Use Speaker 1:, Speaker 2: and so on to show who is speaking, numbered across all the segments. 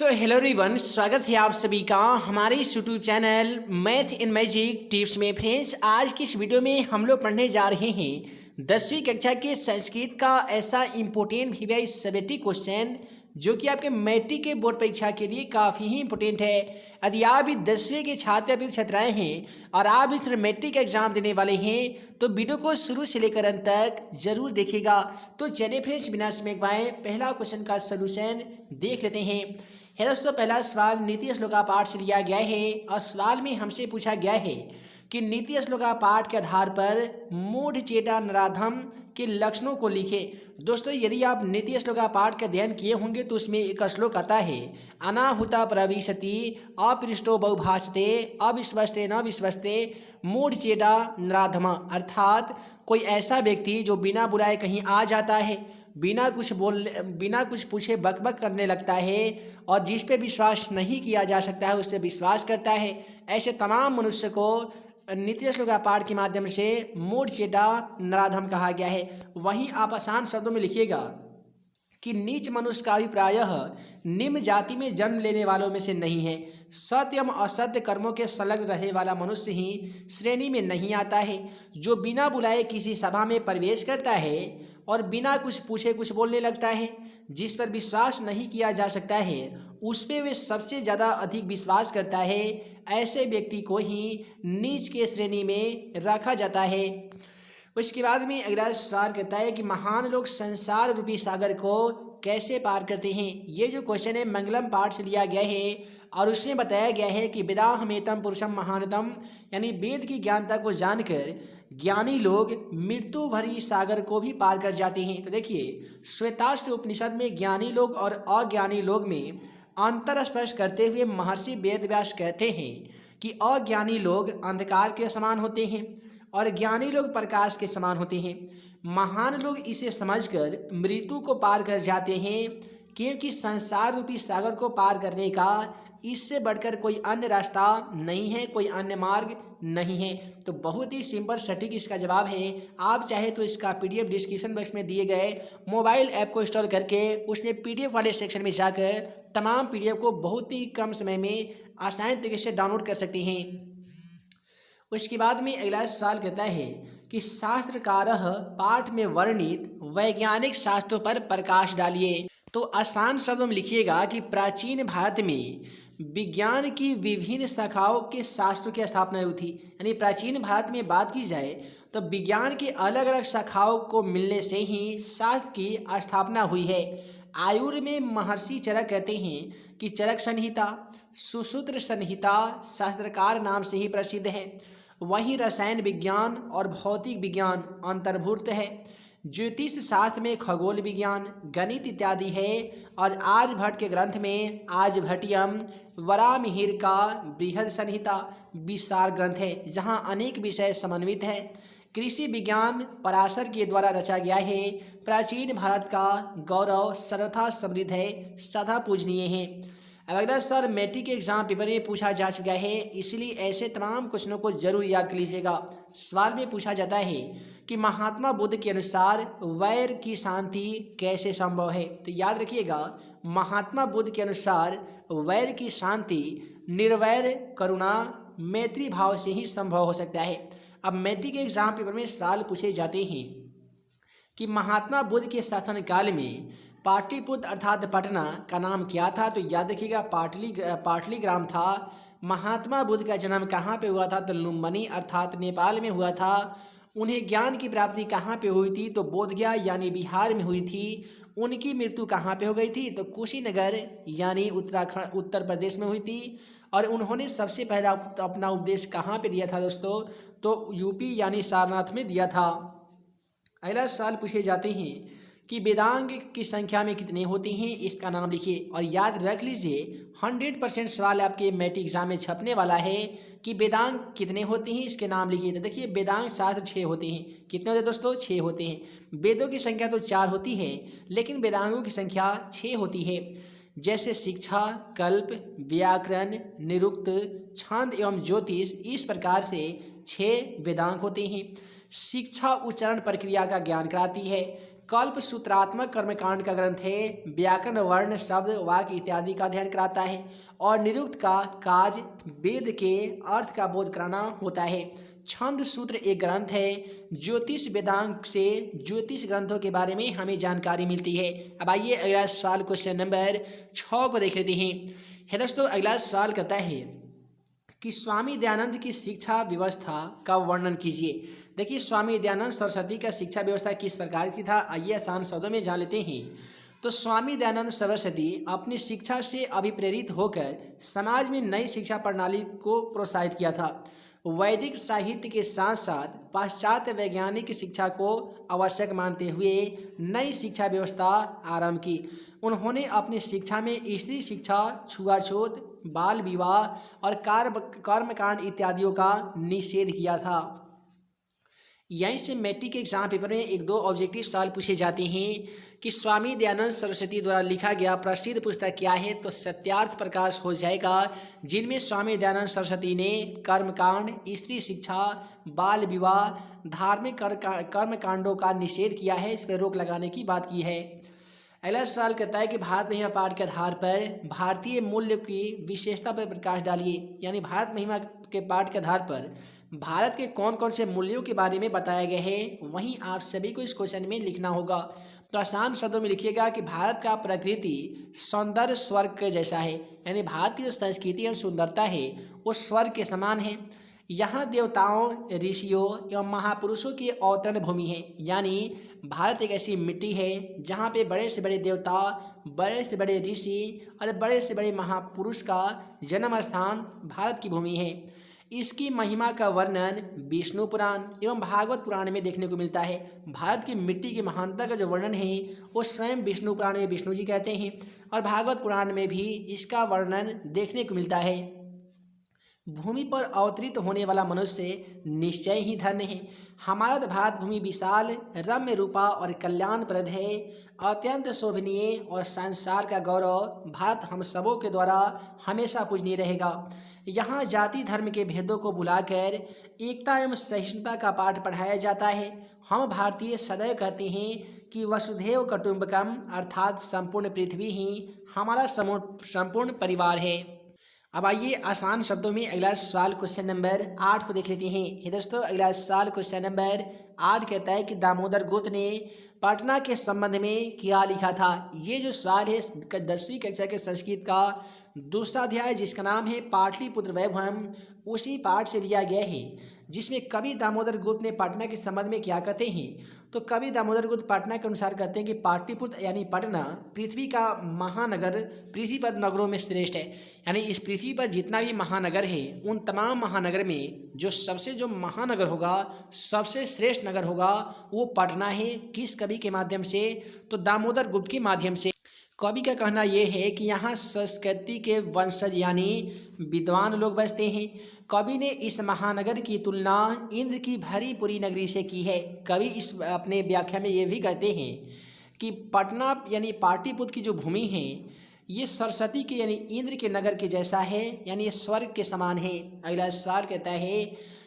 Speaker 1: Hello everyone, स्वागत है आप सभी का हमारे इस YouTube channel math in magic tips में। फ्रेंड्स, आज की इस वीडियो में हम लोग पढ़ने जा रहे हैं 10वीं कक्षा के संस्कृत का ऐसा इम्पोर्टेंट वीवीआई सब्जेक्टिव क्वेश्चन जो कि आपके मैट्रिक के बोर्ड परीक्षा के लिए काफ़ी ही इंपॉर्टेंट है। यदि आप भी 10वीं के छात्र या फिर छात्राएं हैं और आप इस मैट्रिक एग्जाम देने वाले हैं तो वीडियो को शुरू से लेकर अंत तक जरूर देखिएगा। तो चलिए फ्रेंड्स, बिना समय गवाए पहला क्वेश्चन का सोल्यूशन देख लेते हैं। है दोस्तों, पहला सवाल नीति श्लोका पाठ से लिया गया है और सवाल में हमसे पूछा गया है कि नीति श्लोका पाठ के आधार पर मूढ़ चेटा नराधम के लक्षणों को लिखे। दोस्तों, यदि आप नीति श्लोका पाठ का अध्ययन किए होंगे तो उसमें एक श्लोक आता है, अनाहुता प्रविशति अपृष्टो बहुभाषते अविश्वस्ते न विश्वस्ते मूढ़ चेटा नराधम। अर्थात कोई ऐसा व्यक्ति जो बिना बुलाए कहीं आ जाता है, बिना कुछ पूछे बकबक करने लगता है और जिस पे विश्वास नहीं किया जा सकता है उस पर विश्वास करता है, ऐसे तमाम मनुष्य को नीति श्लोका पाठ के माध्यम से मूढ़ चेटा नराधम कहा गया है। वहीं आप आसान शब्दों में लिखिएगा कि नीच मनुष्य का अभिप्राय निम्न जाति में जन्म लेने वालों में से नहीं है। सत्य एवं असत्य कर्मों के संलग्न रहने वाला मनुष्य ही श्रेणी में नहीं आता है। जो बिना बुलाए किसी सभा में प्रवेश करता है और बिना कुछ पूछे कुछ बोलने लगता है, जिस पर विश्वास नहीं किया जा सकता है उस पर वे सबसे ज़्यादा अधिक विश्वास करता है, ऐसे व्यक्ति को ही नीच के श्रेणी में रखा जाता है। उसके बाद में अगला सवाल कहता है कि महान लोग संसार रूपी सागर को कैसे पार करते हैं। ये जो क्वेश्चन है मंगलम पाठ से लिया गया है और उसमें बताया गया है कि वेदाहमेतम पुरुषम महानतम, यानी वेद की ज्ञानता को जानकर ज्ञानी लोग मृत्यु भरी सागर को भी पार कर जाते हैं। तो देखिए, श्वेताश्व उपनिषद में ज्ञानी लोग और अज्ञानी लोग में अंतर स्पष्ट करते हुए महर्षि वेदव्यास कहते हैं कि अज्ञानी लोग अंधकार के समान होते हैं और ज्ञानी लोग प्रकाश के समान होते हैं। महान लोग इसे समझकर मृत्यु को पार कर जाते हैं, क्योंकि संसार रूपी सागर को पार करने का इससे बढ़कर कोई अन्य रास्ता नहीं है, कोई अन्य मार्ग नहीं है। तो बहुत ही सिंपल सटीक इसका जवाब है। आप चाहे तो इसका पीडीएफ डिस्क्रिप्शन बॉक्स में दिए गए मोबाइल ऐप को इंस्टॉल करके उसमें पीडीएफ वाले सेक्शन में जाकर तमाम पीडीएफ को बहुत ही कम समय में आसान तरीके से डाउनलोड कर सकते हैं। उसके बाद में अगला सवाल कहता है कि शास्त्रकारः पाठ में वर्णित वैज्ञानिक शास्त्रों पर प्रकाश डालिए। तो आसान शब्दों में लिखिएगा कि प्राचीन भारत में विज्ञान की विभिन्न शाखाओं के शास्त्रों की स्थापना हुई थी। यानी प्राचीन भारत में बात की जाए तो विज्ञान की अलग अलग शाखाओं को मिलने से ही शास्त्र की स्थापना हुई है। आयुर्वेद में महर्षि चरक कहते हैं कि चरक संहिता सुश्रुत संहिता शास्त्रकार नाम से ही प्रसिद्ध है। वहीं रसायन विज्ञान और भौतिक विज्ञान अंतर्भुक्त है। ज्योतिष शास्त्र में खगोल विज्ञान, गणित इत्यादि है। और आर्यभट्ट के ग्रंथ में आर्यभट्टियम वरामिहिर का बृहद संहिता विशाल ग्रंथ है, जहाँ अनेक विषय समन्वित है। कृषि विज्ञान पराशर के द्वारा रचा गया है। प्राचीन भारत का गौरव सर्वथा समृद्ध है, सदा पूजनीय है। अब अगला सवाल मैट्रिक के एग्जाम पेपर में पूछा जा चुका है, इसलिए ऐसे तमाम क्वेश्चनों को जरूर याद कर लीजिएगा। सवाल में पूछा जाता है कि महात्मा बुद्ध के अनुसार वैर की शांति कैसे संभव है। तो याद रखिएगा, महात्मा बुद्ध के अनुसार वैर की शांति निर्वैर करुणा मैत्री भाव से ही संभव हो सकता है। अब मैट्रिक के एग्जाम पेपर में सवाल पूछे जाते हैं कि महात्मा बुद्ध के शासन काल में पाटलिपुत्र अर्थात पटना का नाम क्या था। तो याद रखिएगा, पाटली ग्राम था। महात्मा बुद्ध का जन्म कहाँ पे हुआ था? तो लुम्बिनी अर्थात नेपाल में हुआ था। उन्हें ज्ञान की प्राप्ति कहाँ पे हुई थी? तो बोधगया यानी बिहार में हुई थी। उनकी मृत्यु कहाँ पे हो गई थी? तो कुशीनगर यानी उत्तराखंड उत्तर प्रदेश में हुई थी। और उन्होंने सबसे पहला अपना उपदेश कहाँ पे दिया था दोस्तों? तो यूपी यानी सारनाथ में दिया था। अगला सवाल पूछे जाते हैं कि वेदांग की संख्या में कितने होते हैं, इसका नाम लिखिए। और याद रख लीजिए, 100% सवाल आपके मैट्रिक एग्जाम में छपने वाला है कि वेदांग कितने होते हैं, इसके नाम लिखिए। तो देखिए, वेदांग शास्त्र 6 होते हैं। कितने होते हैं दोस्तों? 6 होते हैं। वेदों की संख्या तो 4 होती है, लेकिन वेदांगों की संख्या 6 होती है। जैसे शिक्षा, कल्प, व्याकरण, निरुक्त, छंद एवं ज्योतिष, इस प्रकार से 6 वेदांग होते हैं। शिक्षा उच्चारण प्रक्रिया का ज्ञान कराती है। कल्प सूत्रात्मक कर्मकांड का ग्रंथ है। व्याकरण वर्ण शब्द वाक्य इत्यादि का अध्ययन कराता है। और निरुक्त का कार्य वेद के अर्थ का बोध कराना होता है। छंद सूत्र एक ग्रंथ है। ज्योतिष वेदांग से ज्योतिष ग्रंथों के बारे में हमें जानकारी मिलती है। अब आइए अगला सवाल क्वेश्चन नंबर 6 को देख लेते हैं। दोस्तों अगला सवाल कहता है कि स्वामी दयानंद की शिक्षा व्यवस्था का वर्णन कीजिए। देखिए स्वामी दयानंद सरस्वती का शिक्षा व्यवस्था किस प्रकार की था, आइए आसान शब्दों में जान लेते हैं। तो स्वामी दयानंद सरस्वती अपनी शिक्षा से अभिप्रेरित होकर समाज में नई शिक्षा प्रणाली को प्रोत्साहित किया था। वैदिक साहित्य के साथ साथ पाश्चात्य वैज्ञानिक शिक्षा को आवश्यक मानते हुए नई शिक्षा व्यवस्था आरंभ की। उन्होंने अपनी शिक्षा में स्त्री शिक्षा, छुआछूत, बाल विवाह और कर्मकांड इत्यादियों का निषेध किया था। यहीं से मैट्रिक के एग्जाम पेपर में एक दो ऑब्जेक्टिव सवाल पूछे जाते हैं कि स्वामी दयानंद सरस्वती द्वारा लिखा गया प्रसिद्ध पुस्तक क्या है, तो सत्यार्थ प्रकाश हो जाएगा, जिनमें स्वामी दयानंद सरस्वती ने कर्मकांड, स्त्री शिक्षा, बाल विवाह, धार्मिक कर्मकांडों का निषेध किया है, इस पर रोक लगाने की बात की है। अगला सवाल कहता है कि भारत महिमा पाठ के आधार पर भारतीय मूल्य की विशेषता पर प्रकाश डालिए। यानी भारत महिमा के पाठ के आधार पर भारत के कौन कौन से मूल्यों के बारे में बताया गया है, वहीं आप सभी को इस क्वेश्चन में लिखना होगा। तो आसान शब्दों में लिखिएगा कि भारत का प्रकृति सौंदर्य स्वर्ग के जैसा है। यानी भारत की जो संस्कृति और सुंदरता है वो स्वर्ग के समान है। यहाँ देवताओं, ऋषियों एवं महापुरुषों की अवतरण भूमि है। यानी भारत एक ऐसी मिट्टी है जहाँ पे बड़े से बड़े देवता, बड़े से बड़े ऋषि और बड़े से बड़े महापुरुष का जन्म स्थान भारत की भूमि है। इसकी महिमा का वर्णन विष्णु पुराण एवं भागवत पुराण में देखने को मिलता है। भारत की मिट्टी की महानता का जो वर्णन है वो स्वयं विष्णु पुराण में विष्णु जी कहते हैं और भागवत पुराण में भी इसका वर्णन देखने को मिलता है। भूमि पर अवतरित होने वाला मनुष्य निश्चय ही धन्य है। हमारा भारत भूमि विशाल, रम्य रूपा और कल्याणप्रद है, अत्यंत शोभनीय और संसार का गौरव। भारत हम सबों के द्वारा हमेशा पूजनीय रहेगा। यहाँ जाति धर्म के भेदों को भुलाकर एकता एवं सहिष्णुता का पाठ पढ़ाया जाता है। हम भारतीय सदैव कहते हैं कि वसुधैव कुटुंबकम, अर्थात संपूर्ण पृथ्वी ही हमारा संपूर्ण परिवार है। अब आइए आसान शब्दों में अगला सवाल क्वेश्चन नंबर 8 को देख लेते हैं। दोस्तों अगला सवाल क्वेश्चन नंबर 8 कहता है कि दामोदर गुप्त ने पटना के संबंध में क्या लिखा था। ये जो सवाल है 10वीं कक्षा के संस्कृत का दूसरा अध्याय जिसका नाम है पाटलिपुत्र वैभवम, उसी पाठ से लिया गया है, जिसमें कवि दामोदर गुप्त ने पटना के संबंध में क्या कहते हैं। तो कवि दामोदर गुप्त पटना के अनुसार कहते हैं कि पाटलिपुत्र यानी पटना पृथ्वी का महानगर, पृथ्वी पर नगरों में श्रेष्ठ है। यानी इस पृथ्वी पर जितना भी महानगर है उन तमाम महानगर में जो महानगर होगा, सबसे श्रेष्ठ नगर होगा वो पटना है। किस कवि के माध्यम से, तो दामोदर गुप्त के माध्यम से। कवि का कहना यह है कि यहाँ संस्कृति के वंशज यानी विद्वान लोग बसते हैं। कवि ने इस महानगर की तुलना इंद्र की भरी पूरी नगरी से की है। कवि इस अपने व्याख्या में ये भी कहते हैं कि पटना यानी पाटलिपुत्र की जो भूमि है ये सरस्वती के यानी इंद्र के नगर के जैसा है, यानी ये स्वर्ग के समान है। अगला सवाल कहता है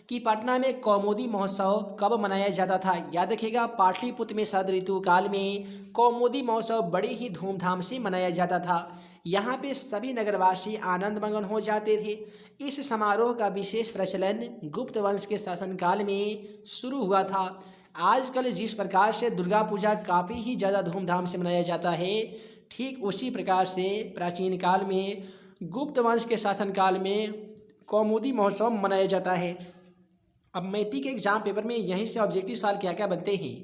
Speaker 1: कि पटना में कौमुदी महोत्सव कब मनाया जाता था। याद रखिएगा पाटलिपुत्र में शरद ऋतु काल में कौमुदी महोत्सव बड़े ही धूमधाम से मनाया जाता था। यहाँ पे सभी नगरवासी आनंद मगन हो जाते थे। इस समारोह का विशेष प्रचलन गुप्त वंश के शासनकाल में शुरू हुआ था। आजकल जिस प्रकार से दुर्गा पूजा काफ़ी ही ज़्यादा धूमधाम से मनाया जाता है, ठीक उसी प्रकार से प्राचीन काल में गुप्त वंश के शासनकाल में कौमुदी महोत्सव मनाया जाता है। अब मैट्रिक के एग्जाम पेपर में यहीं से ऑब्जेक्टिव सवाल क्या क्या बनते हैं,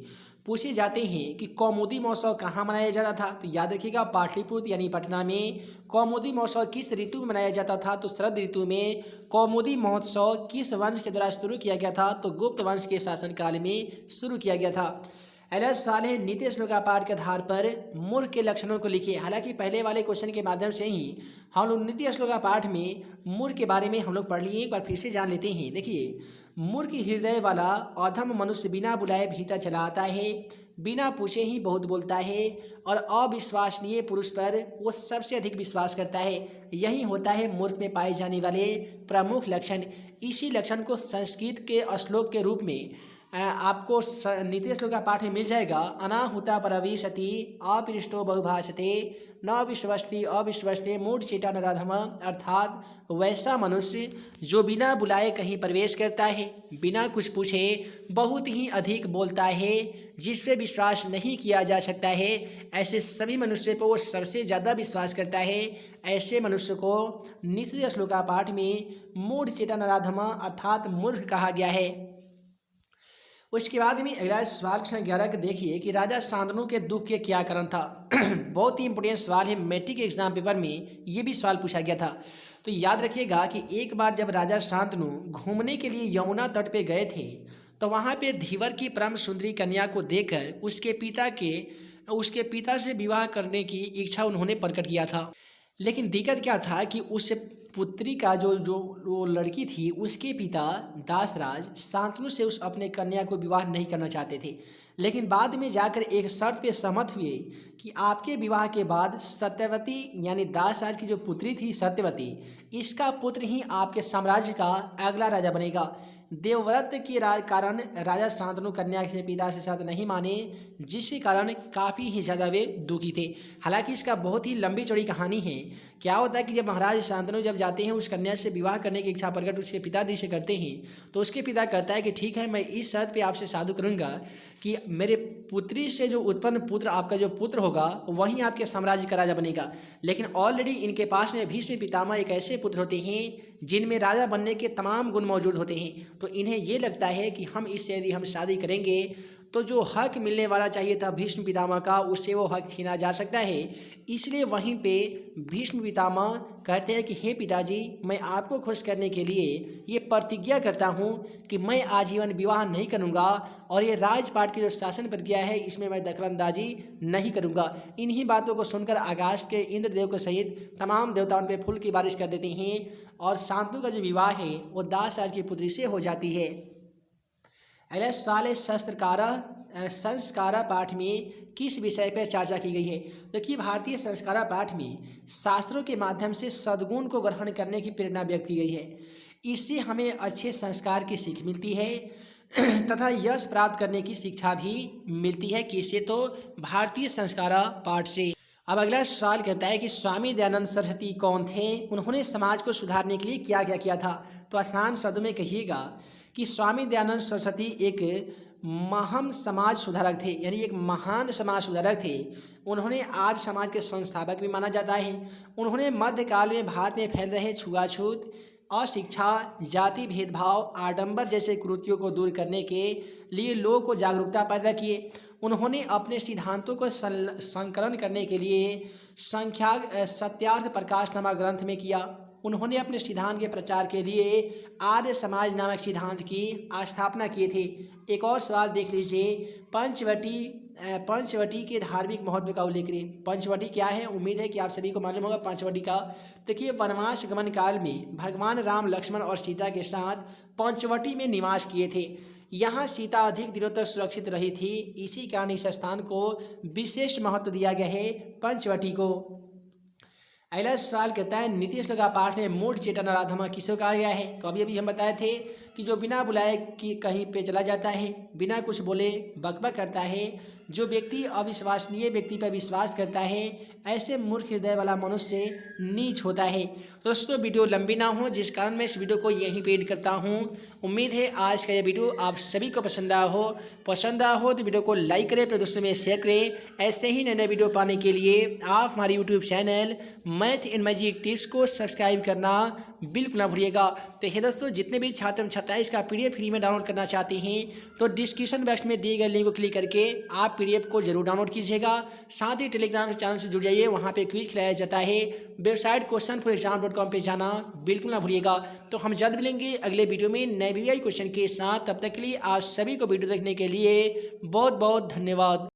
Speaker 1: पूछे जाते हैं कि कौमुदी महोत्सव कहाँ मनाया जाता था। तो याद रखिएगा पाटलिपुत्र यानी पटना में कौमुदी महोत्सव किस ऋतु में मनाया जाता था। तो शरद ऋतु में कौमुदी महोत्सव किस वंश के द्वारा शुरू किया गया था। तो गुप्त वंश के शासनकाल में शुरू किया गया था। अगला सवाल है नीति श्लोका पाठ के आधार पर मूर्ख के लक्षणों को लिखिए। हालांकि पहले वाले क्वेश्चन के माध्यम से ही हम लोग नीति श्लोका पाठ में मूर्ख के बारे में हम लोग पढ़ लिए, एक बार फिर से जान लेते हैं। देखिए, मूर्ख हृदय वाला अधम मनुष्य बिना बुलाए भीतर चला आता है, बिना पूछे ही बहुत बोलता है और अविश्वसनीय पुरुष पर वो सबसे अधिक विश्वास करता है। यही होता है मूर्ख में पाए जाने वाले प्रमुख लक्षण। इसी लक्षण को संस्कृत के श्लोक के रूप में आपको नीति श्लोक का पाठ में मिल जाएगा। अनाहुता परविशति अपृष्टो बहुभाषते न विश्वस्ति अविश्वस्ते मूढ़चेता नराधम, अर्थात वैसा मनुष्य जो बिना बुलाए कहीं प्रवेश करता है, बिना कुछ पूछे बहुत ही अधिक बोलता है, जिस पे विश्वास नहीं किया जा सकता है, ऐसे सभी मनुष्य पर वो सबसे ज़्यादा विश्वास करता है। ऐसे मनुष्य को नीति श्लोक का पाठ में मूढ़चेता नराधम अर्थात मूर्ख कहा गया है। उसके बाद में अगला सवाल प्रश्न 11 का देखिए कि राजा शांतनु के दुख के क्या कारण था। बहुत ही इंपॉर्टेंट सवाल है, मैट्रिक एग्जाम पेपर में ये भी सवाल पूछा गया था। तो याद रखिएगा कि एक बार जब राजा शांतनु घूमने के लिए यमुना तट पे गए थे, तो वहाँ पे धीवर की परम सुंदरी कन्या को देखकर उसके पिता से विवाह करने की इच्छा उन्होंने प्रकट किया था। लेकिन दिक्कत क्या था कि उस पुत्री का जो वो लड़की थी, उसके पिता दासराज शांतनु से उस अपने कन्या को विवाह नहीं करना चाहते थे। लेकिन बाद में जाकर एक शर्त पे सहमत हुए कि आपके विवाह के बाद सत्यवती यानी दासराज की जो पुत्री थी सत्यवती, इसका पुत्र ही आपके साम्राज्य का अगला राजा बनेगा। देवव्रत के कारण राजा शांतनु कन्या के पिता से शर्त नहीं माने, जिसके कारण काफ़ी ही ज़्यादा वे दुखी थे। हालांकि इसका बहुत ही लंबी चौड़ी कहानी है। क्या होता है कि जब महाराज शांतनु जब जाते हैं उस कन्या से विवाह करने की इच्छा प्रकट उसके पिताजी से करते हैं, तो उसके पिता कहता है कि ठीक है, मैं इस शर्त पे आपसे शादी करूँगा कि मेरे पुत्री से जो उत्पन्न पुत्र आपका जो पुत्र होगा वही आपके साम्राज्य का राजा बनेगा। लेकिन ऑलरेडी इनके पास में भीष्म पितामह एक ऐसे पुत्र होते हैं जिनमें राजा बनने के तमाम गुण मौजूद होते हैं। तो इन्हें ये लगता है कि हम इससे यदि हम शादी करेंगे तो जो हक मिलने वाला चाहिए था भीष्म पितामह का, उससे वो हक छीना जा सकता है। इसलिए वहीं पे भीष्म पितामह कहते हैं कि हे पिताजी, मैं आपको खुश करने के लिए ये प्रतिज्ञा करता हूँ कि मैं आजीवन विवाह नहीं करूँगा और ये राजपाट की जो शासन प्रक्रिया है इसमें मैं दखलंदाजी नहीं करूँगा। इन्हीं बातों को सुनकर आकाश के इंद्रदेव के सहित तमाम देवताओं पे फूल की बारिश कर देते हैं और शांतनु का जो विवाह है वो दासराज की पुत्री से हो जाती है। अगला सवाल है संस्कारा पाठ में किस विषय पर चर्चा की गई है। तो कि भारतीय संस्कारा पाठ में शास्त्रों के माध्यम से सद्गुण को ग्रहण करने की प्रेरणा व्यक्त की गई है। इससे हमें अच्छे संस्कार की सीख मिलती है तथा यश प्राप्त करने की शिक्षा भी मिलती है। किससे? तो भारतीय संस्कारा पाठ से। अब अगला सवाल कहता है कि स्वामी दयानंद सरस्वती कौन थे, उन्होंने समाज को सुधारने के लिए क्या क्या किया था। तो आसान शब्दों में कहिएगा कि स्वामी दयानंद सरस्वती एक महान समाज सुधारक थे, यानी एक महान समाज सुधारक थे। उन्होंने आर्य समाज के संस्थापक भी माना जाता है। उन्होंने मध्यकाल में भारत में फैल रहे छुआछूत, अशिक्षा, जाति भेदभाव, आडंबर जैसे कुरीतियों को दूर करने के लिए लोगों को जागरूकता पैदा किए। उन्होंने अपने सिद्धांतों को संकलन करने के लिए सत्यार्थ प्रकाश नामक ग्रंथ में किया। उन्होंने अपने सिद्धांत के प्रचार के लिए आर्य समाज नामक सिद्धांत की स्थापना किए थे। एक और सवाल देख लीजिए, पंचवटी के धार्मिक महत्व का उल्लेख करें। पंचवटी क्या है? उम्मीद है कि आप सभी को मालूम होगा पंचवटी का। देखिए, वनवास गमन काल में भगवान राम, लक्ष्मण और सीता के साथ पंचवटी में निवास किए थे। यहाँ सीता अधिक दिनों तक सुरक्षित रही थी। इसी कारण इस स्थान को विशेष महत्व दिया गया है, पंचवटी को। अगला सवाल कहता है नीति श्लोक का पाठ में मूढ़चेता नराधम किसको कहा गया है। तो अभी हम बताए थे कि जो बिना बुलाए कि कहीं पे चला जाता है, बिना कुछ बोले बकबक करता है, जो व्यक्ति अविश्वसनीय व्यक्ति पर विश्वास करता है, ऐसे मूर्ख हृदय वाला मनुष्य नीच होता है। दोस्तों, वीडियो लंबी ना हो जिस कारण मैं इस वीडियो को यहीं पे एंड करता हूँ। उम्मीद है आज का यह वीडियो आप सभी को पसंद आया हो तो वीडियो को लाइक करें, अपने दोस्तों में शेयर करें। ऐसे ही नए नए वीडियो पाने के लिए आप हमारे YouTube channel math in magic tips को सब्सक्राइब करना बिल्कुल ना भूलिएगा। तो हे दोस्तों, जितने भी छात्र छात्राएं इसका PDF फ्री में डाउनलोड करना चाहते हैं तो डिस्क्रिप्शन बॉक्स में दिए गए लिंक को क्लिक करके आप PDF को जरूर डाउनलोड कीजिएगा। साथ ही टेलीग्राम चैनल से जुड़ जाइए, वहाँ पे क्विज खिलाया जाता है। वेबसाइट questionforexam.com पे जाना बिल्कुल ना भूलिएगा। तो हम जल्द मिलेंगे अगले वीडियो में नए VVI क्वेश्चन के साथ। तब तक के लिए आप सभी को वीडियो देखने के लिए बहुत बहुत धन्यवाद।